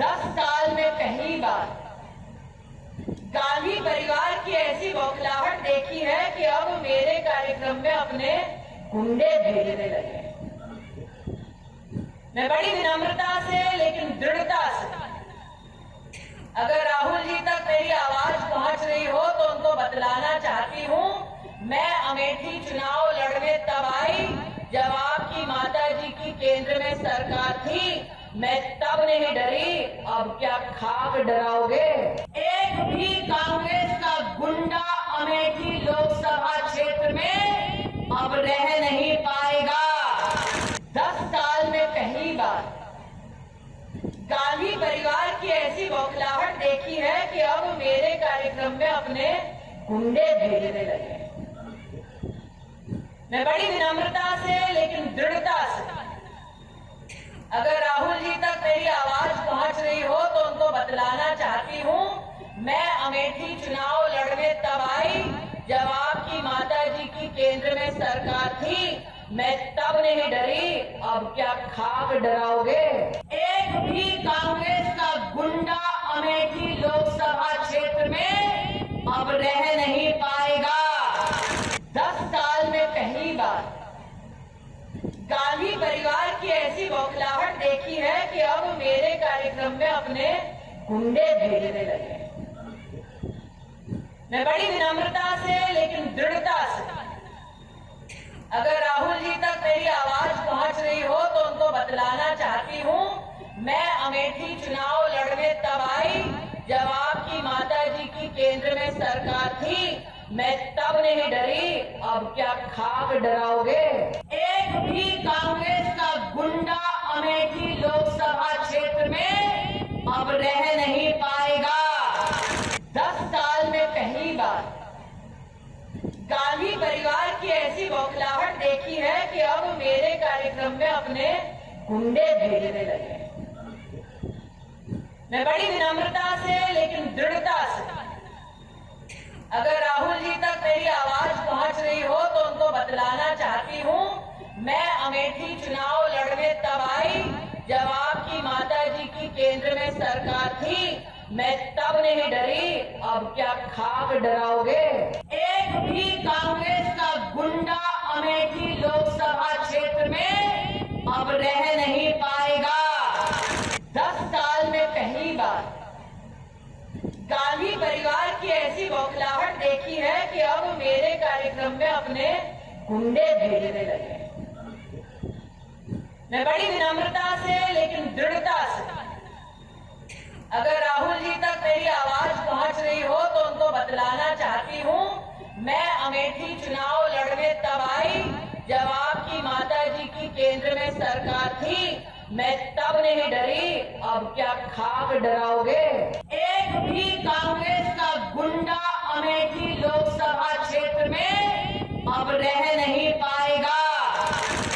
10 साल में पहली बार गांधी परिवार की ऐसी बौखलाहट देखी है कि अब मेरे कार्यक्रम में अपने गुंडे भेजने लगे। मैं बड़ी विनम्रता से लेकिन दृढ़ता से, अगर राहुल जी तक मेरी आवाज पहुंच रही हो तो उनको बतलाना चाहती हूं, मैं अमेठी चुनाव लड़ने तब आई जब आपकी माता जी की केंद्र में सरकार थी। मैं तब नहीं डरी, अब क्या खाक डराओगे? एक भी कांग्रेस का गुंडा अमेठी लोकसभा क्षेत्र में अब रह नहीं पाएगा। 10 साल में पहली बार गांधी परिवार की ऐसी बौखलाहट देखी है कि अब मेरे कार्यक्रम में अपने गुंडे भेजने लगे। मैं बड़ी विनम्रता से लेकिन दृढ़ता से, अगर राहुल जी तक मेरी आवाज पहुंच रही हो तो उनको बतलाना चाहती हूं, मैं अमेठी चुनाव लड़ने तब आई जब आपकी माता जी की केंद्र में सरकार थी। मैं तब नहीं डरी, अब क्या खाक डराओगे? एक भी कांग्रेस का गुंडा अमेठी लोकसभा क्षेत्र में अब रह नहीं पाएगा। 10 साल में पहली बार गांधी परिवार की ऐसी बौखलाहट देखी है कि अब मेरे कार्यक्रम में अपने गुंडे भेजने लगे। मैं बड़ी विनम्रता से लेकिन दृढ़ता से, अगर राहुल जी तक मेरी आवाज पहुंच रही हो तो उनको बतलाना चाहती हूं, मैं अमेठी चुनाव लड़ने तब आई जब आपकी माता जी की केंद्र में सरकार थी। मैं तब नहीं डरी, अब क्या खाक डराओगे? एक भी कांग्रेस का गुंडा अमेठी लोकसभा क्षेत्र में अब रह नहीं पाएगा। 10 साल में पहली बार गांधी परिवार की ऐसी बौखलाहट देखी है कि अब मेरे कार्यक्रम में अपने गुंडे भेजने लगे। मैं बड़ी विनम्रता से लेकिन दृढ़ता से, अगर राहुल जी तक मेरी आवाज पहुंच रही हो तो उनको बतलाना चाहती हूं, मैं अमेठी चुनाव लड़ने तब आई जब आपकी माता जी की केंद्र में सरकार थी। मैं तब नहीं डरी, अब क्या खाक डराओगे? एक भी कांग्रेस का गुंडा अमेठी लोकसभा क्षेत्र में अब रह नहीं पाएगा। 10 साल में पहली बार गांधी परिवार की ऐसी बौखलाहट देखी है कि अब मेरे कार्यक्रम में अपने गुंडे भेजने लगे। मैं बड़ी विनम्रता से लेकिन दृढ़ता से, अगर राहुल जी तक मेरी आवाज पहुंच रही हो तो उनको बतलाना चाहती हूं, मैं अमेठी चुनाव लड़ने तब आई जब आपकी माता जी की केंद्र में सरकार थी। मैं तब नहीं डरी, अब क्या खाक डराओगे? एक भी कांग्रेस